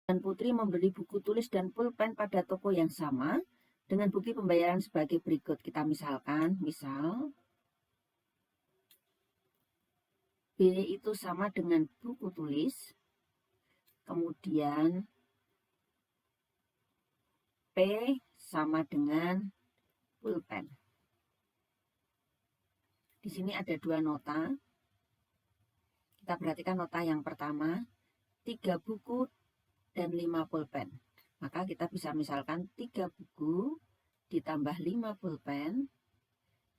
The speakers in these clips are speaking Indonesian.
dan Putri membeli buku tulis dan pulpen pada toko yang sama dengan bukti pembayaran sebagai berikut. Kita misalkan, misal B itu sama dengan buku tulis, kemudian P sama dengan pulpen. Di sini ada dua nota. Kita perhatikan nota yang pertama, 3 buku dan 5 pulpen. Maka kita bisa misalkan 3 buku ditambah 5 pulpen,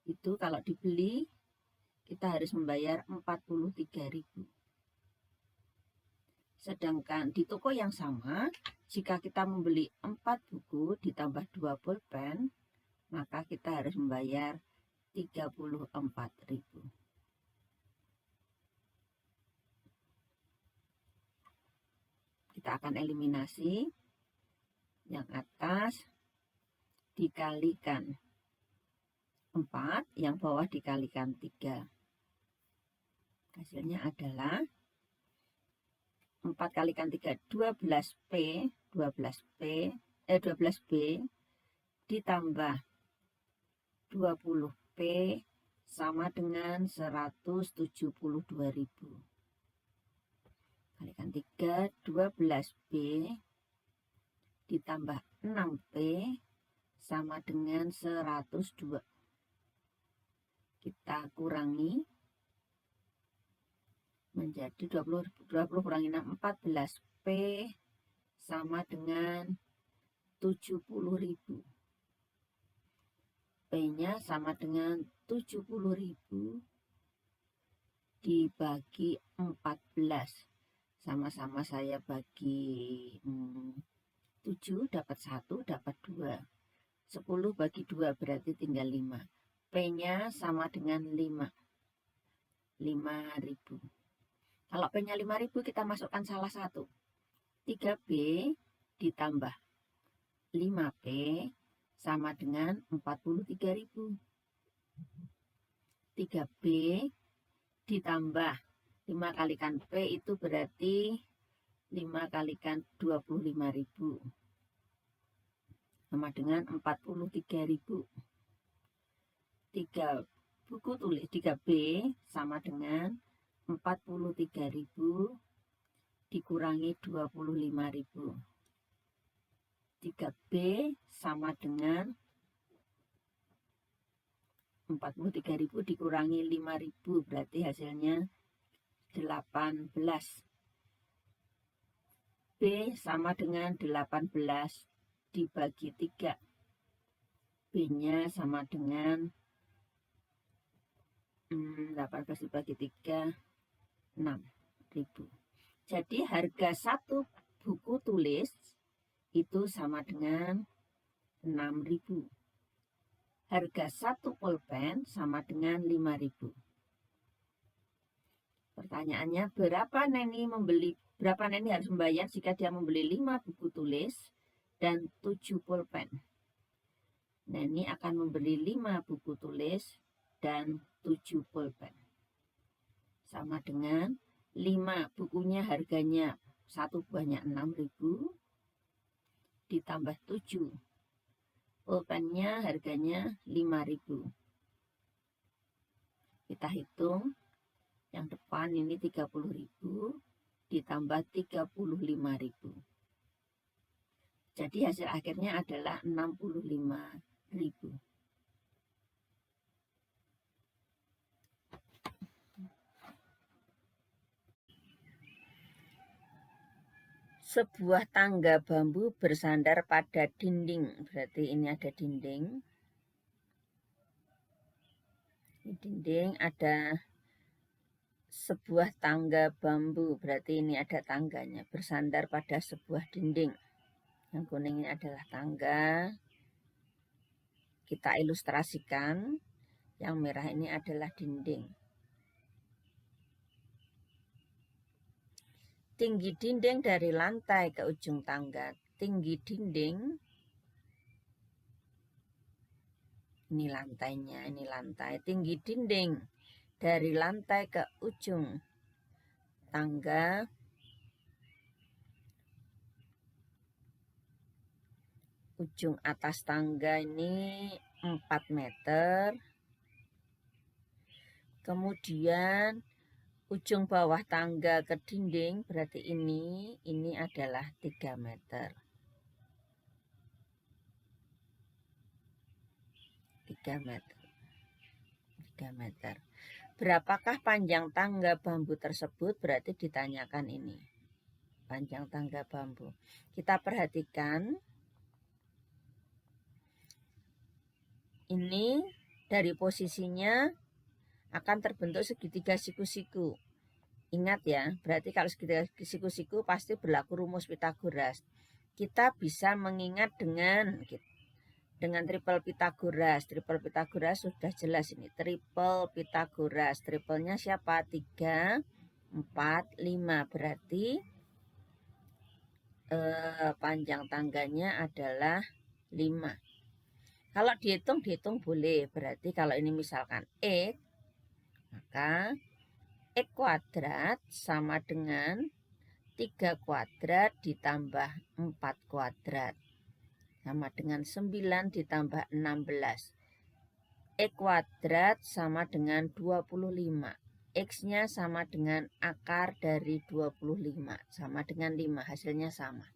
itu kalau dibeli kita harus membayar 43.000. Sedangkan di toko yang sama, jika kita membeli 4 buku ditambah 2 pulpen, maka kita harus membayar 34.000. Kita akan eliminasi yang atas dikalikan 4, yang bawah dikalikan 3. Hasilnya adalah 4 kalikan 3, 12P, 12B ditambah 20P sama dengan 172.000. Kalikan 3, 12B ditambah 6P sama dengan 102. Kita kurangi menjadi 20 kurangi 6, 14P sama dengan 70.000. P-nya sama dengan 70.000 dibagi 14. Sama-sama saya bagi 7, dapat 1, dapat 2. 10 bagi 2 berarti tinggal 5. P-nya sama dengan 5. 5.000. Kalau P-nya 5.000 kita masukkan salah satu. 3B ditambah 5P sama dengan 43.000. 3B ditambah 5 kalikan P itu berarti 5 kalikan 25.000. Sama dengan 43.000. 3 buku tulis 3B sama dengan 43.000 dikurangi 25.000. 3B sama dengan 43.000 dikurangi 5.000 berarti hasilnya 18. B sama dengan 18 dibagi 3. B-nya sama dengan 18 dibagi 3, 6.000. Jadi harga satu buku tulis itu sama dengan 6.000. Harga satu pulpen sama dengan 5.000. Pertanyaannya, berapa Neni harus membayar jika dia membeli 5 buku tulis dan 7 pulpen? Neni akan membeli 5 buku tulis dan 7 pulpen. Sama dengan 5 bukunya harganya satu buahnya 6.000 ditambah 7. Pulpennya harganya 5.000. Kita hitung yang depan ini 30.000 ditambah 35.000. Jadi hasil akhirnya adalah 65.000. Sebuah tangga bambu bersandar pada dinding. Berarti ini ada dinding. Di dinding ada sebuah tangga bambu. Berarti ini ada tangganya. Bersandar pada sebuah dinding. Yang kuning ini adalah tangga. Kita ilustrasikan. Yang merah ini adalah dinding. Tinggi dinding dari lantai ke ujung tangga. Tinggi dinding, ini lantainya, ini lantai. Tinggi dinding dari lantai ke ujung tangga ujung atas tangga ini 4 meter. Kemudian ujung bawah tangga ke dinding berarti ini adalah 3 meter. 3 meter. 3 meter. Berapakah panjang tangga bambu tersebut? Berarti ditanyakan ini. Panjang tangga bambu. Kita perhatikan. Ini dari posisinya akan terbentuk segitiga siku-siku. Ingat ya, berarti kalau segitiga siku-siku pasti berlaku rumus Pitagoras. Kita bisa mengingat dengan triple Pitagoras. Triple Pitagoras sudah jelas ini. Triple Pitagoras. Triplenya siapa? 3, 4, 5. Berarti panjang tangganya adalah 5. Kalau dihitung boleh. Berarti kalau ini misalkan X, maka X kuadrat sama dengan 3 kuadrat ditambah 4 kuadrat. Sama dengan 9 ditambah 16. X kuadrat sama dengan 25. X-nya sama dengan akar dari 25. Sama dengan 5. Hasilnya sama.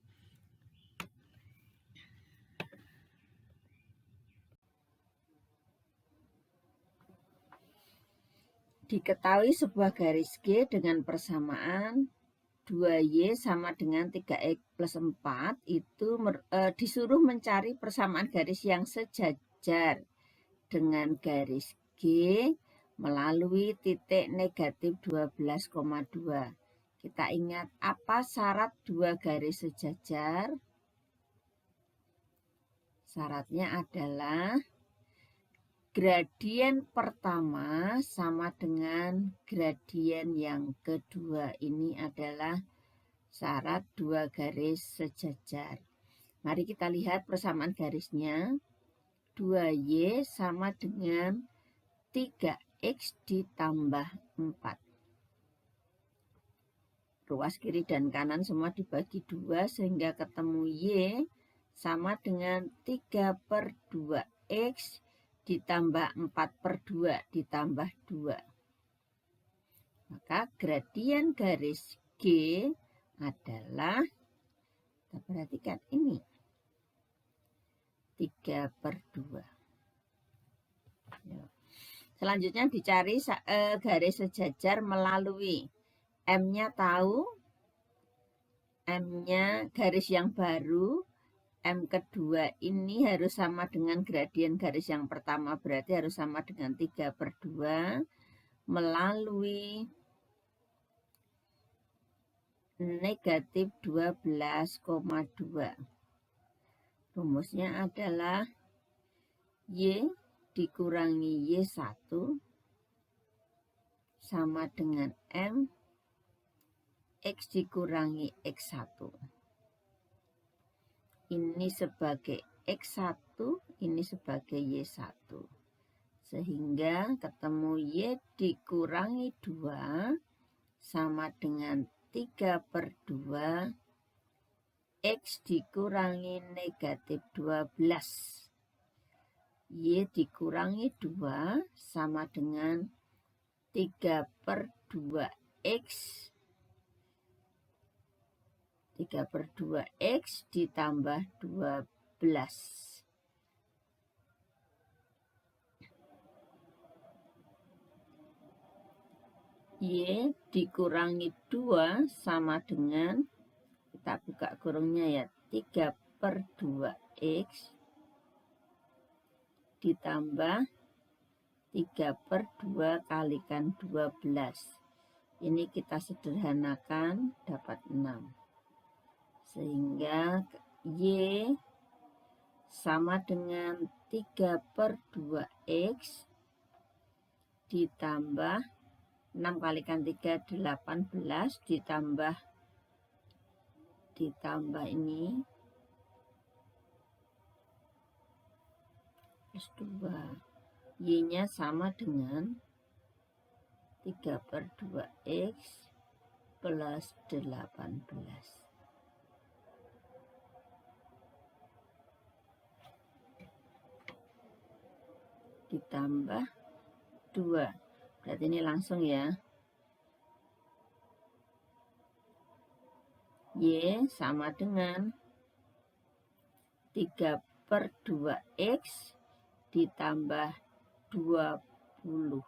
Diketahui sebuah garis G dengan persamaan 2Y sama dengan 3X plus 4 itu disuruh mencari persamaan garis yang sejajar dengan garis G melalui titik negatif 12,2. Kita ingat apa syarat dua garis sejajar? Syaratnya adalah gradien pertama sama dengan gradien yang kedua. Ini adalah syarat dua garis sejajar. Mari kita lihat persamaan garisnya. 2Y sama dengan 3X ditambah 4. Ruas kiri dan kanan semua dibagi 2 sehingga ketemu Y sama dengan 3/2X ditambah 4/2 ditambah 2. Maka gradien garis G adalah, kita perhatikan ini, 3/2. Selanjutnya dicari garis sejajar melalui M-nya tahu, M-nya garis yang baru, M kedua ini harus sama dengan gradien garis yang pertama, berarti harus sama dengan 3/2 melalui negatif 12,2. Rumusnya adalah Y dikurangi Y1 sama dengan M X dikurangi X1. Ini sebagai X1, ini sebagai Y1. Sehingga ketemu Y dikurangi 2 sama dengan 3/2 X dikurangi negatif 12. Y dikurangi 2 sama dengan 3/2X. 3/2X ditambah 12. Y dikurangi 2 sama dengan, kita buka kurungnya ya, 3/2X ditambah 3/2 kalikan 12. Ini kita sederhanakan dapat 6. Sehingga Y sama dengan 3/2X ditambah 6 kalikan 3, 18 ditambah ini plus 2. Y-nya sama dengan 3/2X plus 18. ditambah 2. Berarti ini langsung ya. Y sama dengan 3/2X ditambah 20.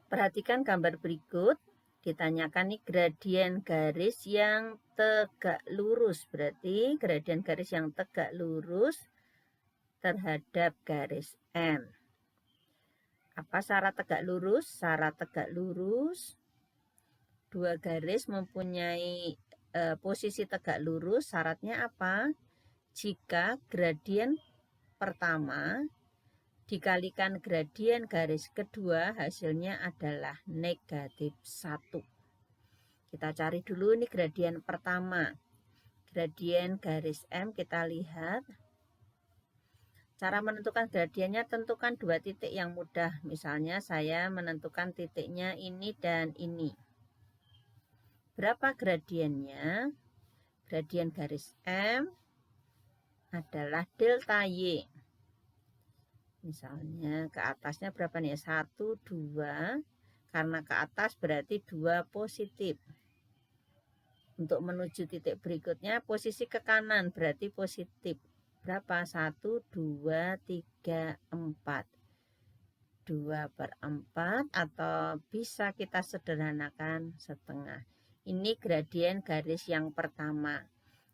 Perhatikan gambar berikut. Ditanyakan nih gradien garis yang tegak lurus. Berarti gradien garis yang tegak lurus terhadap garis M. Apa syarat tegak lurus? Syarat tegak lurus, dua garis mempunyai posisi tegak lurus. Syaratnya apa? Jika gradien pertama dikalikan gradien garis kedua, hasilnya adalah negatif 1. Kita cari dulu nih gradien pertama. Gradien garis M kita lihat. Cara menentukan gradiennya, tentukan 2 titik yang mudah. Misalnya saya menentukan titiknya ini dan ini. Berapa gradiennya? Gradien garis M adalah delta Y. Misalnya ke atasnya berapa nih? 1, 2. Karena ke atas berarti 2 positif. Untuk menuju titik berikutnya posisi ke kanan berarti positif. Berapa? 1, 2, 3, 4. 2/4 atau bisa kita sederhanakan setengah. Ini gradien garis yang pertama.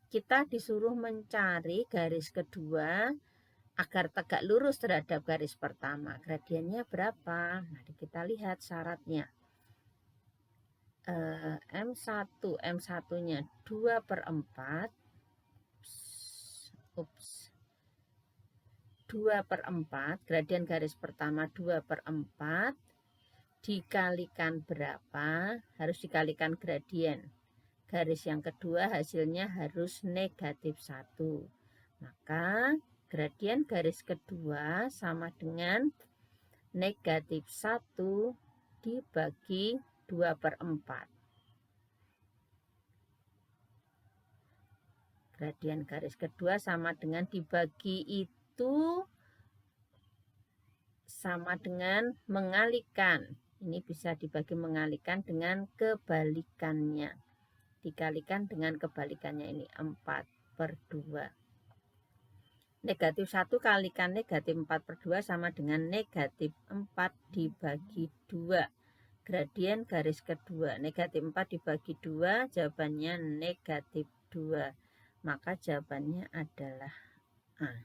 Kita disuruh mencari garis kedua agar tegak lurus terhadap garis pertama. Gradiennya berapa? Mari kita lihat syaratnya. M1, M1-nya 2/4. 2/4, gradien garis pertama 2/4 dikalikan berapa? Harus dikalikan gradien garis yang kedua, hasilnya harus negatif 1. Maka gradien garis kedua sama dengan negatif 1 dibagi 2/4. Gradien garis kedua sama dengan dibagi itu sama dengan mengalihkan. Ini bisa dibagi mengalihkan dengan kebalikannya. Dikalikan dengan kebalikannya ini 4/2. Negatif 1 kalikan negatif 4/2 sama dengan negatif 4 dibagi 2. Gradien garis kedua, negatif 4 dibagi 2, jawabannya negatif 2. Maka jawabannya adalah A.